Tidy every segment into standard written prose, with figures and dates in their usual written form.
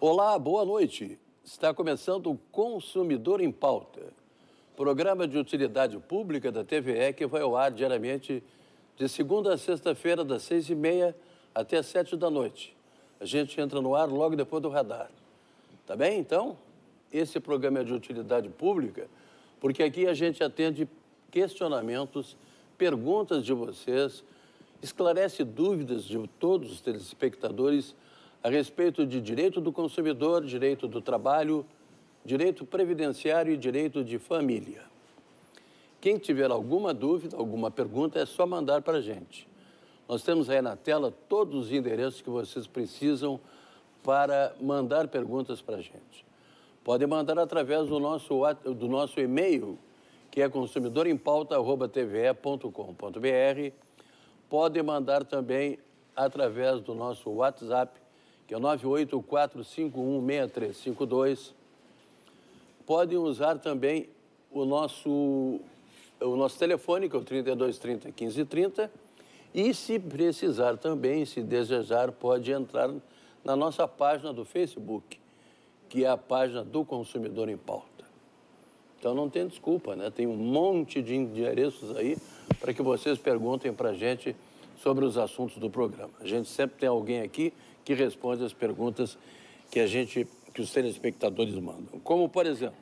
Olá, boa noite. Está começando o Consumidor em Pauta, programa de utilidade pública da TVE que vai ao ar diariamente de segunda a sexta-feira, das 6h30 até as 7 da noite. A gente entra no ar logo depois do radar. Tá bem, então? Esse programa é de utilidade pública porque aqui a gente atende questionamentos, perguntas de vocês, esclarece dúvidas de todos os telespectadores a respeito de direito do consumidor, direito do trabalho, direito previdenciário e direito de família. Quem tiver alguma dúvida, alguma pergunta, é só mandar para a gente. Nós temos aí na tela todos os endereços que vocês precisam para mandar perguntas para a gente. Podem mandar através do nosso e-mail, que é consumidorempauta@tve.com.br. Podem mandar também através do nosso WhatsApp, que é 984516352. Podem usar também o nosso telefone, que é o 3230-1530. E, se precisar também, se desejar, pode entrar na nossa página do Facebook, que é a página do Consumidor em Pauta. Então, não tem desculpa, né? Tem um monte de endereços aí para que vocês perguntem para a gente sobre os assuntos do programa. A gente sempre tem alguém aqui que responde as perguntas que os telespectadores mandam. Como, por exemplo,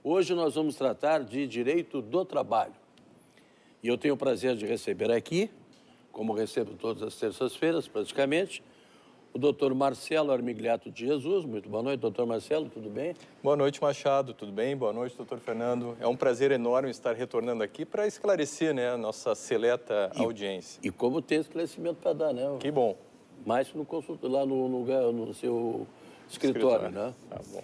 hoje nós vamos tratar de direito do trabalho. E eu tenho o prazer de receber aqui, como recebo todas as terças-feiras, praticamente, o doutor Marcelo Armigliato de Jesus. Muito boa noite, doutor Marcelo, tudo bem? Boa noite, Machado, tudo bem? Boa noite, doutor Fernando. É um prazer enorme estar retornando aqui para esclarecer, né, a nossa seleta audiência. E como tem esclarecimento para dar, né? Que bom. Mais no consultório, lá no seu escritório, né? Tá bom.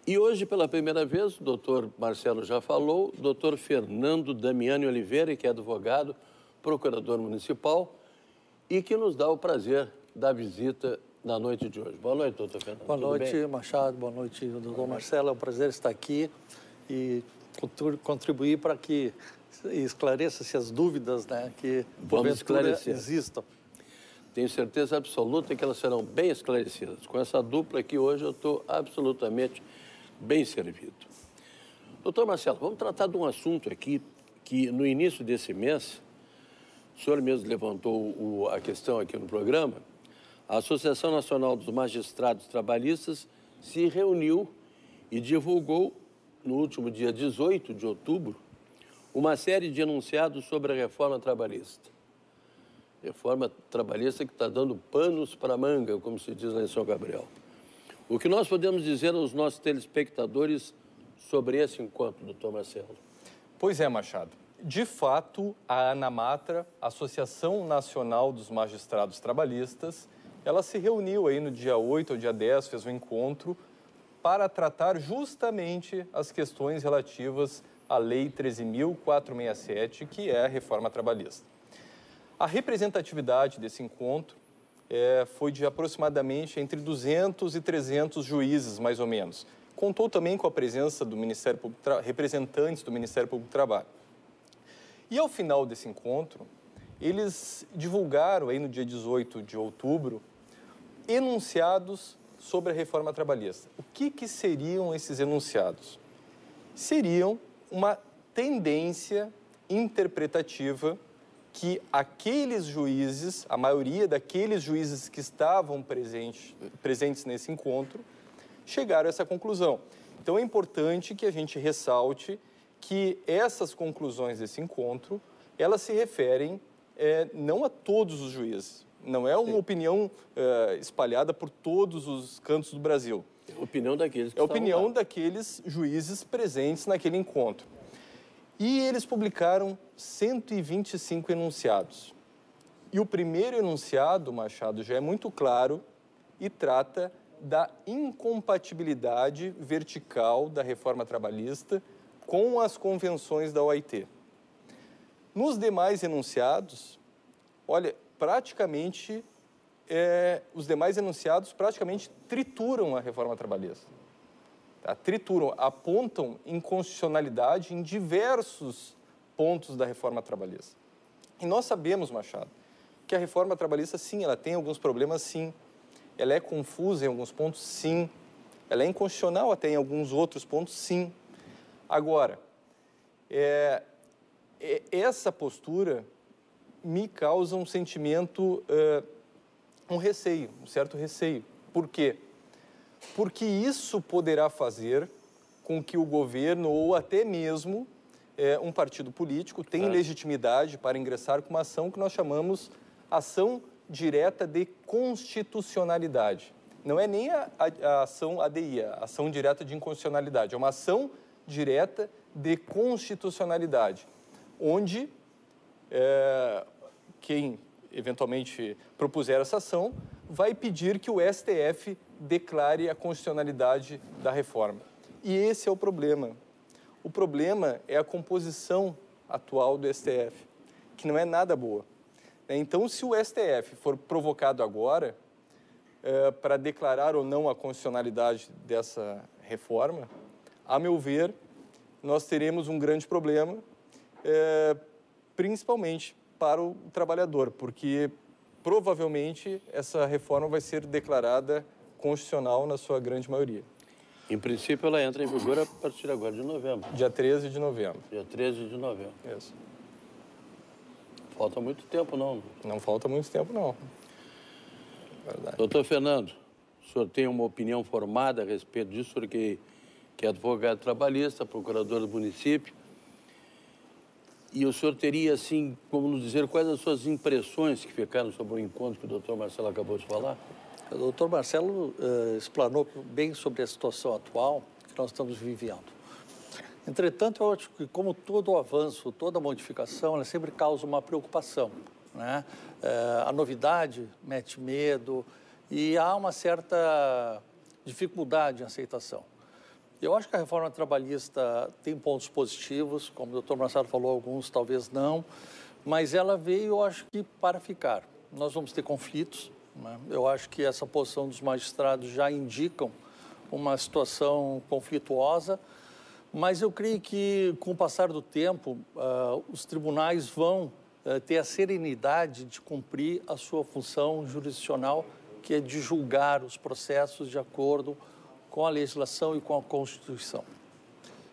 E hoje, pela primeira vez, o doutor Marcelo já falou, o doutor Fernando Damiani Oliveira, que é advogado, procurador municipal, e que nos dá o prazer da visita na noite de hoje. Boa noite, doutor Fernando. Boa noite, Machado. Boa noite, doutor Marcelo. É um prazer estar aqui e contribuir para que esclareça-se as dúvidas, né, que porventura existam. Tenho certeza absoluta que elas serão bem esclarecidas. Com essa dupla aqui hoje eu estou absolutamente bem servido. Doutor Marcelo, vamos tratar de um assunto aqui que no início desse mês, o senhor mesmo levantou a questão aqui no programa. A Associação Nacional dos Magistrados Trabalhistas se reuniu e divulgou, no último dia 18 de outubro, uma série de enunciados sobre a reforma trabalhista. Reforma trabalhista que está dando panos para a manga, como se diz lá em São Gabriel. O que nós podemos dizer aos nossos telespectadores sobre esse encontro, doutor Marcelo? Pois é, Machado. De fato, a ANAMATRA, Associação Nacional dos Magistrados Trabalhistas, ela se reuniu aí no dia 8 ao dia 10, fez um encontro para tratar justamente as questões relativas à Lei 13.467, que é a reforma trabalhista. A representatividade desse encontro foi de aproximadamente entre 200 e 300 juízes, mais ou menos. Contou também com a presença do Ministério Público, representantes do Ministério Público do Trabalho. E ao final desse encontro, eles divulgaram aí no dia 18 de outubro enunciados sobre a reforma trabalhista. O que seriam esses enunciados? Seriam uma tendência interpretativa que aqueles juízes, a maioria daqueles juízes que estavam presentes nesse encontro, chegaram a essa conclusão. Então é importante que a gente ressalte que essas conclusões desse encontro, elas se referem não a todos os juízes, não é uma opinião espalhada por todos os cantos do Brasil. É a opinião daqueles que É a opinião daqueles juízes presentes naquele encontro. E eles publicaram 125 enunciados. E o primeiro enunciado, Machado, já é muito claro e trata da incompatibilidade vertical da reforma trabalhista com as convenções da OIT. Nos demais enunciados, olha, praticamente, os demais enunciados praticamente trituram a reforma trabalhista. Tá? Trituram, apontam inconstitucionalidade em diversos pontos da reforma trabalhista. E nós sabemos, Machado, que a reforma trabalhista, sim, ela tem alguns problemas, sim. Ela é confusa em alguns pontos? Sim. Ela é inconstitucional até em alguns outros pontos? Sim. Agora, essa postura me causa um sentimento, um receio, um certo receio. Por quê? Porque isso poderá fazer com que o governo ou até mesmo um partido político tenha legitimidade para ingressar com uma ação que nós chamamos ação direta de constitucionalidade. Não é nem a ação ADI, a ação direta de inconstitucionalidade, é uma ação direta de constitucionalidade, onde quem eventualmente propuser essa ação vai pedir que o STF declare a constitucionalidade da reforma. E esse é o problema. O problema é a composição atual do STF, que não é nada boa. Então, se o STF for provocado agora para declarar ou não a constitucionalidade dessa reforma, a meu ver, nós teremos um grande problema, principalmente para o trabalhador, porque provavelmente essa reforma vai ser declarada constitucional na sua grande maioria. Em princípio, ela entra em vigor a partir agora de novembro. Dia 13 de novembro. Dia 13 de novembro. Isso. Falta muito tempo, não? Não falta muito tempo, não. Verdade. Doutor Fernando, o senhor tem uma opinião formada a respeito disso, o senhor que é advogado trabalhista, procurador do município, e o senhor teria, assim, como nos dizer, quais as suas impressões que ficaram sobre o encontro que o doutor Marcelo acabou de falar? O doutor Marcelo explanou bem sobre a situação atual que nós estamos vivendo. Entretanto, eu acho que, como todo avanço, toda modificação, ela sempre causa uma preocupação, né? A novidade mete medo e há uma certa dificuldade em aceitação. Eu acho que a reforma trabalhista tem pontos positivos, como o doutor Marcelo falou, alguns talvez não, mas ela veio, eu acho que, para ficar. Nós vamos ter conflitos, né? Eu acho que essa posição dos magistrados já indicam uma situação conflituosa, mas eu creio que, com o passar do tempo, os tribunais vão ter a serenidade de cumprir a sua função jurisdicional, que é de julgar os processos de acordo com a legislação e com a Constituição.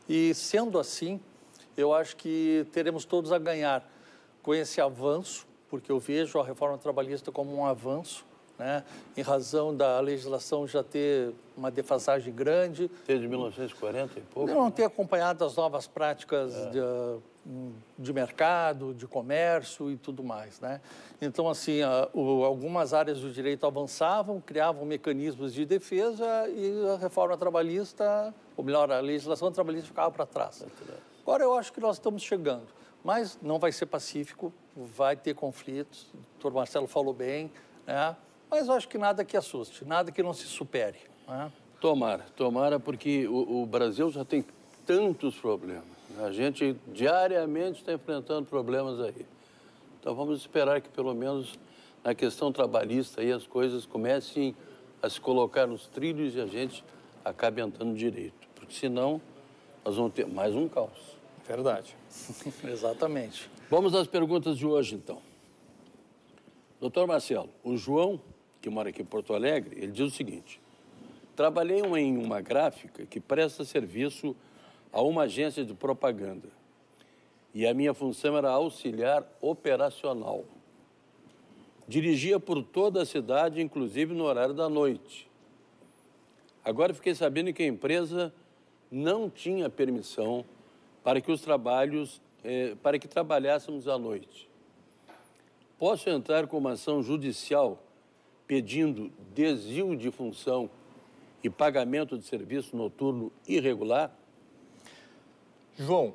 E, sendo assim, eu acho que teremos todos a ganhar com esse avanço, porque eu vejo a reforma trabalhista como um avanço, né? Em razão da legislação já ter uma defasagem grande. Desde 1940 e pouco? Eu não ter acompanhado as novas práticas de mercado, de comércio e tudo mais, né? Então, assim, algumas áreas do direito avançavam, criavam mecanismos de defesa e a reforma trabalhista, ou melhor, a legislação trabalhista ficava para trás. Agora, eu acho que nós estamos chegando, mas não vai ser pacífico, vai ter conflitos, o doutor Marcelo falou bem, né? Mas eu acho que nada que assuste, nada que não se supere, né? Tomara, porque o Brasil já tem tantos problemas. A gente diariamente está enfrentando problemas aí. Então vamos esperar que pelo menos na questão trabalhista aí as coisas comecem a se colocar nos trilhos e a gente acabe andando direito. Porque senão nós vamos ter mais um caos. Verdade. Exatamente. Vamos às perguntas de hoje, então. Doutor Marcelo, o João, que mora aqui em Porto Alegre, ele diz o seguinte: trabalhei em uma gráfica que presta serviço a uma agência de propaganda e a minha função era auxiliar operacional. Dirigia por toda a cidade, inclusive no horário da noite. Agora fiquei sabendo que a empresa não tinha permissão para que para que trabalhássemos à noite. Posso entrar com uma ação judicial pedindo desvio de função e pagamento de serviço noturno irregular? João,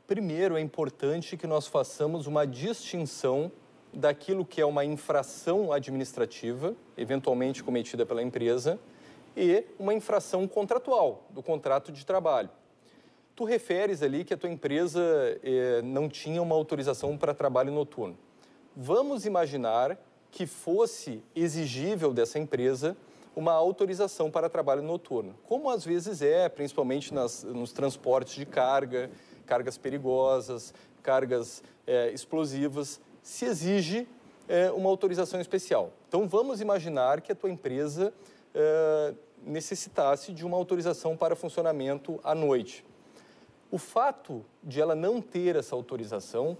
primeiro é importante que nós façamos uma distinção daquilo que é uma infração administrativa, eventualmente cometida pela empresa, e uma infração contratual, do contrato de trabalho. Tu referes ali que a tua empresa não tinha uma autorização para trabalho noturno. Vamos imaginar que fosse exigível dessa empresa uma autorização para trabalho noturno, como às vezes principalmente nos transportes de cargas perigosas, cargas explosivas, se exige uma autorização especial. Então, vamos imaginar que a tua empresa necessitasse de uma autorização para funcionamento à noite. O fato de ela não ter essa autorização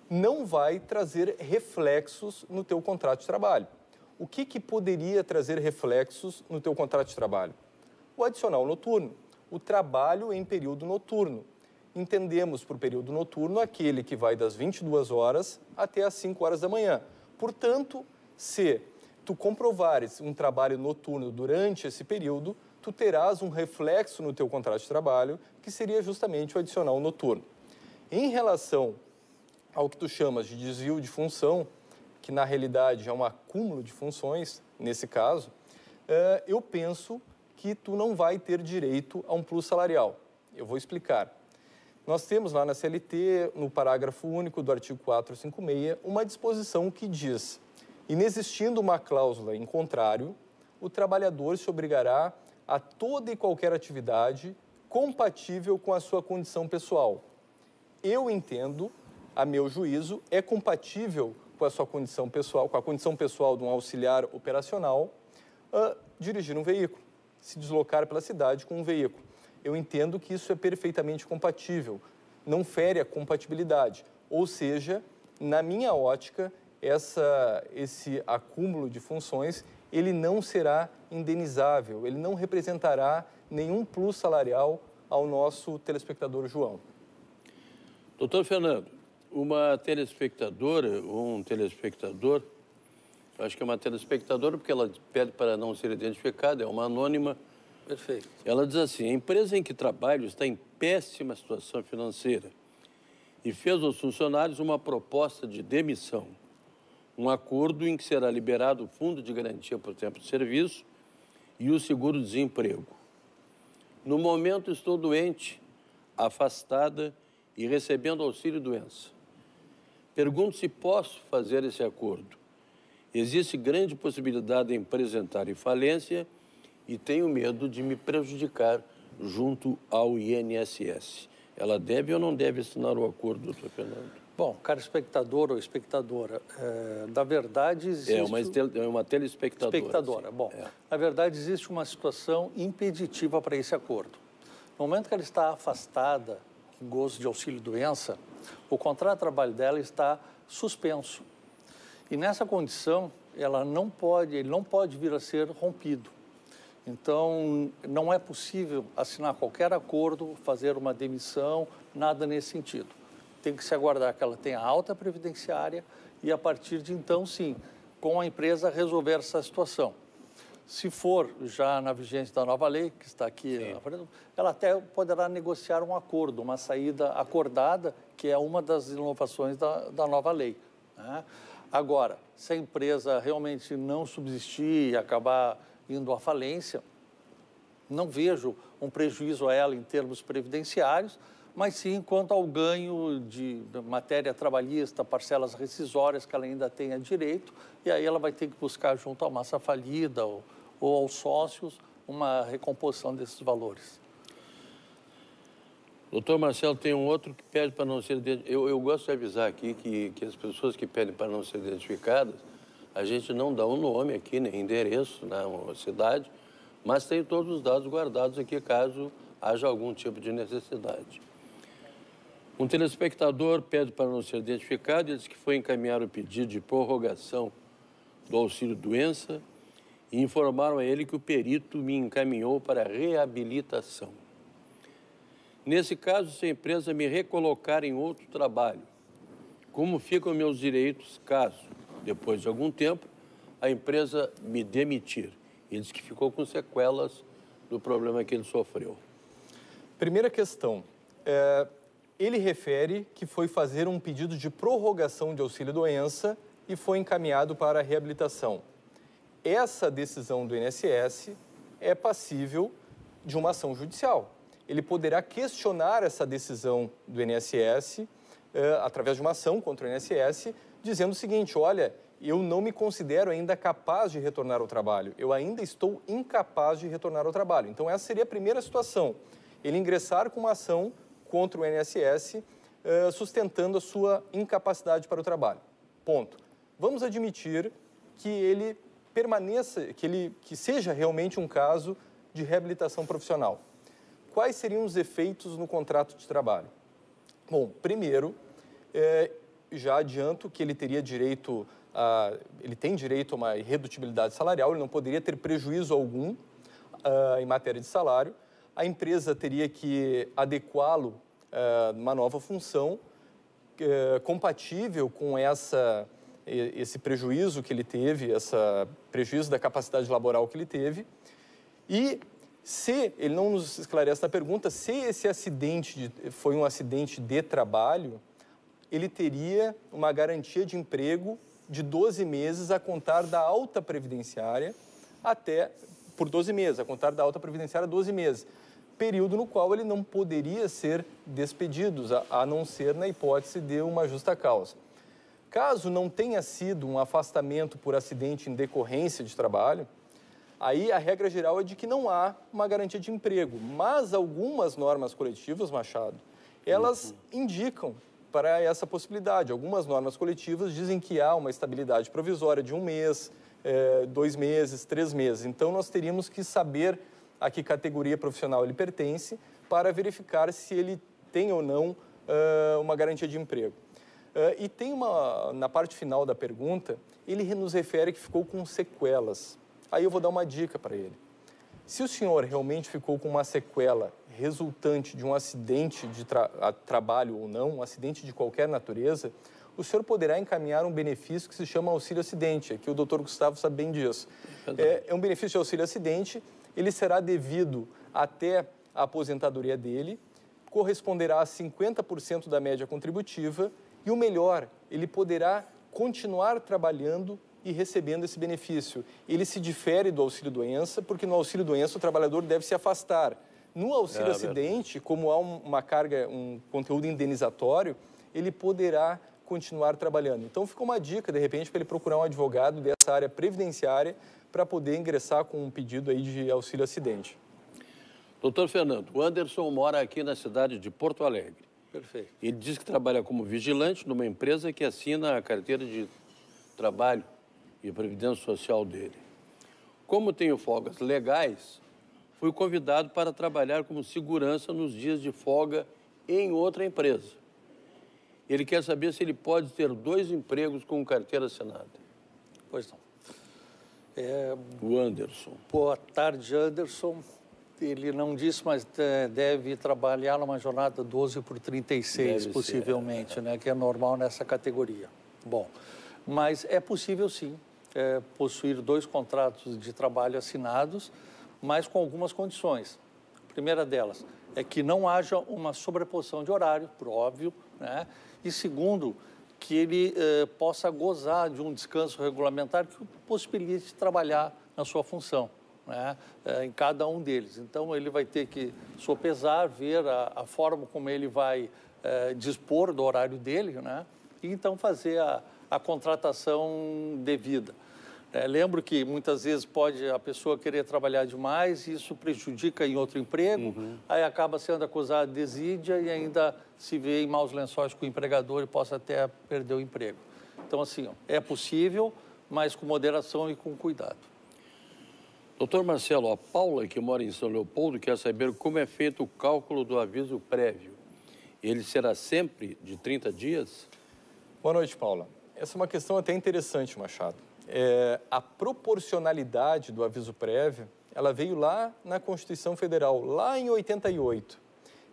não vai trazer reflexos no teu contrato de trabalho. O que poderia trazer reflexos no teu contrato de trabalho? O adicional noturno, o trabalho em período noturno. Entendemos por período noturno aquele que vai das 22 horas até as 5 horas da manhã. Portanto, se tu comprovares um trabalho noturno durante esse período, tu terás um reflexo no teu contrato de trabalho, que seria justamente o adicional noturno. Em relação ao que tu chamas de desvio de função, que na realidade é um acúmulo de funções, nesse caso, eu penso que tu não vai ter direito a um plus salarial. Eu vou explicar. Nós temos lá na CLT, no parágrafo único do artigo 456, uma disposição que diz: inexistindo uma cláusula em contrário, o trabalhador se obrigará a toda e qualquer atividade compatível com a sua condição pessoal. Eu entendo, a meu juízo, é compatível com a sua condição pessoal, com a condição pessoal de um auxiliar operacional, dirigir um veículo, se deslocar pela cidade com um veículo. Eu entendo que isso é perfeitamente compatível, não fere a compatibilidade. Ou seja, na minha ótica, esse acúmulo de funções, ele não será indenizável, ele não representará nenhum plus salarial ao nosso telespectador João. Doutor Fernando, uma telespectadora ou um telespectador, acho que é uma telespectadora porque ela pede para não ser identificada, é uma anônima. Perfeito. Ela diz assim: a empresa em que trabalho está em péssima situação financeira e fez aos funcionários uma proposta de demissão. Um acordo em que será liberado o fundo de garantia por tempo de serviço e o seguro-desemprego. No momento estou doente, afastada e recebendo auxílio-doença. Pergunto se posso fazer esse acordo. Existe grande possibilidade da empresa entrar em falência e tenho medo de me prejudicar junto ao INSS. Ela deve ou não deve assinar o acordo, doutor Fernando? Bom, cara espectador ou espectadora, na verdade existe... É uma telespectadora. Espectadora, sim. bom. Na verdade existe uma situação impeditiva para esse acordo. No momento que ela está afastada, em gozo de auxílio-doença, o contrato de trabalho dela está suspenso. E nessa condição, ele não pode vir a ser rompido. Então, não é possível assinar qualquer acordo, fazer uma demissão, nada nesse sentido. Tem que se aguardar que ela tenha alta previdenciária e, a partir de então, sim, com a empresa resolver essa situação. Se for já na vigência da nova lei, que está aqui, ela até poderá negociar um acordo, uma saída acordada, que é uma das inovações da nova lei, né? Agora, se a empresa realmente não subsistir e acabar indo à falência, não vejo um prejuízo a ela em termos previdenciários, mas sim quanto ao ganho de matéria trabalhista, parcelas rescisórias que ela ainda tenha direito, e aí ela vai ter que buscar junto à massa falida ou aos sócios uma recomposição desses valores. Doutor Marcelo, tem um outro que pede para não ser identificado. Eu gosto de avisar aqui que as pessoas que pedem para não ser identificadas, a gente não dá um nome aqui, nem endereço, né, uma cidade, mas tem todos os dados guardados aqui caso haja algum tipo de necessidade. Um telespectador pede para não ser identificado e diz que foi encaminhar o pedido de prorrogação do auxílio-doença e informaram a ele que o perito me encaminhou para reabilitação. Nesse caso, se a empresa me recolocar em outro trabalho, como ficam meus direitos caso, depois de algum tempo, a empresa me demitir? Ele diz que ficou com sequelas do problema que ele sofreu. Primeira questão, ele refere que foi fazer um pedido de prorrogação de auxílio-doença e foi encaminhado para a reabilitação. Essa decisão do INSS é passível de uma ação judicial. Ele poderá questionar essa decisão do INSS através de uma ação contra o INSS, dizendo o seguinte: olha, eu não me considero ainda capaz de retornar ao trabalho, eu ainda estou incapaz de retornar ao trabalho. Então, essa seria a primeira situação, ele ingressar com uma ação contra o INSS, sustentando a sua incapacidade para o trabalho. Ponto. Vamos admitir que ele permaneça, que seja realmente um caso de reabilitação profissional. Quais seriam os efeitos no contrato de trabalho? Bom, primeiro, já adianto que ele tem direito a uma irredutibilidade salarial, ele não poderia ter prejuízo algum em matéria de salário. A empresa teria que adequá-lo a uma nova função compatível com esse prejuízo que ele teve, esse prejuízo da capacidade laboral que ele teve. E se, ele não nos esclarece na pergunta, se esse acidente foi um acidente de trabalho, ele teria uma garantia de emprego de 12 meses a contar da alta previdenciária por 12 meses, a contar da alta previdenciária 12 meses, período no qual ele não poderia ser despedido, a não ser na hipótese de uma justa causa. Caso não tenha sido um afastamento por acidente em decorrência de trabalho, aí a regra geral é de que não há uma garantia de emprego, mas algumas normas coletivas, Machado, elas indicam para essa possibilidade. Algumas normas coletivas dizem que há uma estabilidade provisória de 1 mês, 2 meses, 3 meses. Então, nós teríamos que saber a que categoria profissional ele pertence para verificar se ele tem ou não uma garantia de emprego. E tem na parte final da pergunta, ele nos refere que ficou com sequelas. Aí eu vou dar uma dica para ele. Se o senhor realmente ficou com uma sequela resultante de um acidente de trabalho ou não, um acidente de qualquer natureza, o senhor poderá encaminhar um benefício que se chama auxílio-acidente, que o doutor Gustavo sabe bem disso. É um benefício de auxílio-acidente, ele será devido até a aposentadoria dele, corresponderá a 50% da média contributiva e o melhor, ele poderá continuar trabalhando e recebendo esse benefício. Ele se difere do auxílio-doença, porque no auxílio-doença o trabalhador deve se afastar. No auxílio-acidente, como há uma carga, um conteúdo indenizatório, ele poderá continuar trabalhando. Então, fica uma dica, de repente, para ele procurar um advogado dessa área previdenciária para poder ingressar com um pedido aí de auxílio-acidente. Doutor Fernando, o Anderson mora aqui na cidade de Porto Alegre. Perfeito. Ele diz que trabalha como vigilante numa empresa que assina a carteira de trabalho e previdência social dele. Como tenho folgas legais, fui convidado para trabalhar como segurança nos dias de folga em outra empresa. Ele quer saber se ele pode ter 2 empregos com carteira assinada. Pois não. O Anderson. Boa tarde, Anderson. Ele não disse, mas deve trabalhar numa jornada 12 por 36, deve possivelmente, né, que é normal nessa categoria. Bom, mas é possível, sim, possuir 2 contratos de trabalho assinados, mas com algumas condições. A primeira delas é que não haja uma sobreposição de horário, por óbvio, né? E segundo, que ele possa gozar de um descanso regulamentar que o possibilite trabalhar na sua função, né? Em cada um deles. Então, ele vai ter que sopesar, ver a forma como ele vai dispor do horário dele, né? E então fazer a contratação devida. Lembro que muitas vezes pode a pessoa querer trabalhar demais e isso prejudica em outro emprego, aí acaba sendo acusado de desídia e ainda se vê em maus lençóis com o empregador e possa até perder o emprego. Então, assim, é possível, mas com moderação e com cuidado. Doutor Marcelo, a Paula, que mora em São Leopoldo, quer saber como é feito o cálculo do aviso prévio. Ele será sempre de 30 dias? Boa noite, Paula. Essa é uma questão até interessante, Machado. A proporcionalidade do aviso prévio, ela veio lá na Constituição Federal, lá em 88.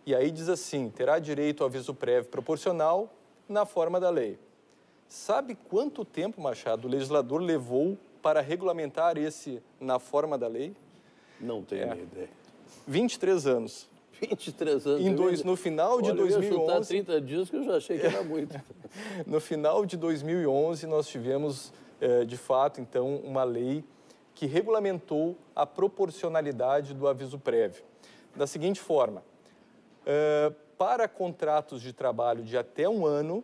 E aí diz assim, terá direito ao aviso prévio proporcional na forma da lei. Sabe quanto tempo, Machado, o legislador levou para regulamentar esse na forma da lei? Não tenho nem ideia. 23 anos. 23 anos. No final de 2011... Eu ia chutar 30 dias que eu já achei que era muito. No final de 2011, nós tivemos, de fato, então, uma lei que regulamentou a proporcionalidade do aviso prévio. Da seguinte forma, para contratos de trabalho de até 1 ano,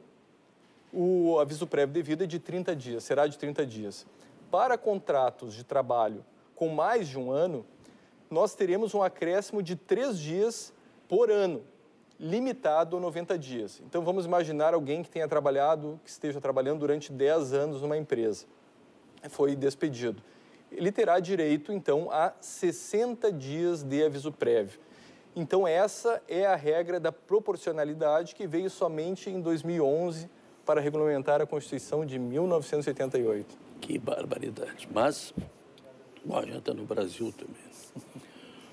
o aviso prévio devido é de 30 dias, será de 30 dias. Para contratos de trabalho com mais de 1 ano, nós teremos um acréscimo de 3 dias por ano, limitado a 90 dias. Então, vamos imaginar alguém que esteja trabalhando durante 10 anos numa empresa. Foi despedido. ele terá direito, então, a 60 dias de aviso prévio. Então, essa é a regra da proporcionalidade que veio somente em 2011 para regulamentar a Constituição de 1988. Que barbaridade. Mas, bom, a gente está no Brasil também.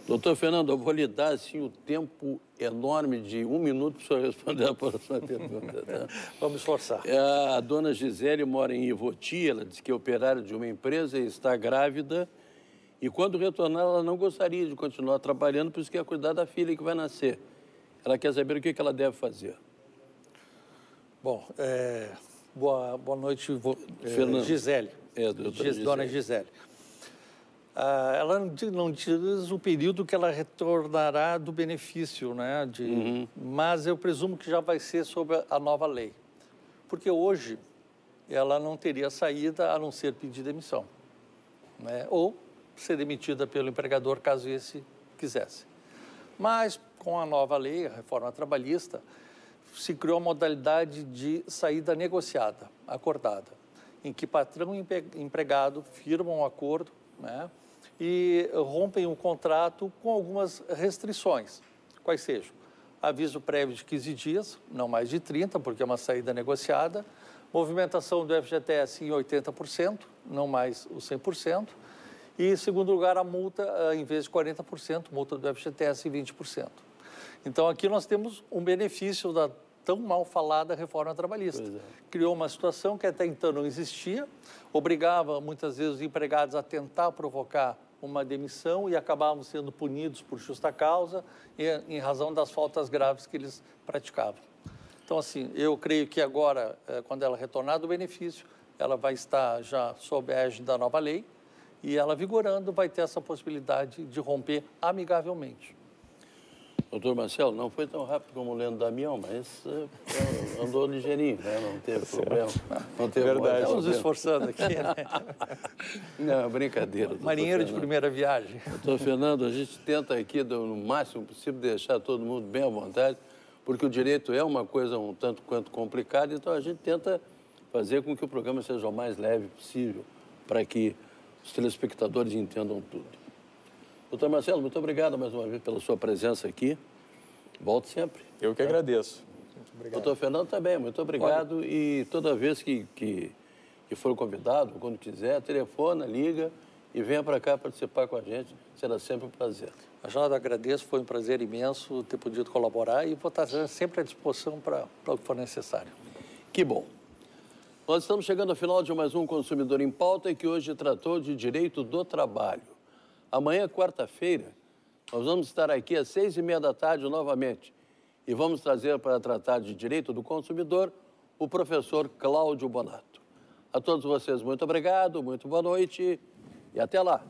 Doutor Fernando, eu vou lhe dar assim, o tempo enorme de 1 minuto para o senhor responder a próxima pergunta. Tá? Vamos esforçar. A dona Gisele mora em Ivoti, ela diz que é operária de uma empresa e está grávida. E quando retornar, ela não gostaria de continuar trabalhando, por isso quer cuidar da filha que vai nascer. Ela quer saber o que ela deve fazer. Bom, boa noite, Fernando. Gisele. Dona Gisele. Ela não diz o período que ela retornará do benefício, né? Mas eu presumo que já vai ser sobre a nova lei. Porque hoje ela não teria saída a não ser pedir demissão, né? Ou ser demitida pelo empregador, caso esse quisesse. Mas, com a nova lei, a reforma trabalhista, se criou a modalidade de saída negociada, acordada, em que patrão e empregado firmam um acordo, né? E rompem o contrato com algumas restrições, quais sejam: aviso prévio de 15 dias, não mais de 30, porque é uma saída negociada, movimentação do FGTS em 80%, não mais os 100%, e, em segundo lugar, a multa, em vez de 40%, multa do FGTS em 20%. Então, aqui nós temos um benefício da tão mal falada reforma trabalhista. Criou uma situação que até então não existia, obrigava muitas vezes os empregados a tentar provocar uma demissão e acabavam sendo punidos por justa causa em razão das faltas graves que eles praticavam. Então, assim, eu creio que agora, quando ela retornar do benefício, ela vai estar já sob a égide da nova lei e ela vigorando vai ter essa possibilidade de romper amigavelmente. Doutor Marcelo, não foi tão rápido como o Leandro Damião, mas andou ligeirinho, né? Não teve problema. Não teve verdade. Estamos esforçando aqui, né? Não, brincadeira. Marinheiro de primeira viagem. Doutor Fernando, a gente tenta aqui, no máximo possível, deixar todo mundo bem à vontade, porque o direito é uma coisa um tanto quanto complicada, então a gente tenta fazer com que o programa seja o mais leve possível, para que os telespectadores entendam tudo. Doutor Marcelo, muito obrigado mais uma vez pela sua presença aqui. Volte sempre. Eu que agradeço. Muito obrigado. Doutor Fernando também, muito obrigado. Olha. E toda vez que for convidado, quando quiser, telefona, liga e venha para cá participar com a gente. Será sempre um prazer. Já agradeço, foi um prazer imenso ter podido colaborar e vou estar sempre à disposição para o que for necessário. Que bom. Nós estamos chegando ao final de mais um Consumidor em Pauta, que hoje tratou de direito do trabalho. Amanhã, quarta-feira, nós vamos estar aqui às 6h30 da tarde novamente e vamos trazer para tratar de direito do consumidor o professor Cláudio Bonato. A todos vocês, muito obrigado, muito boa noite e até lá.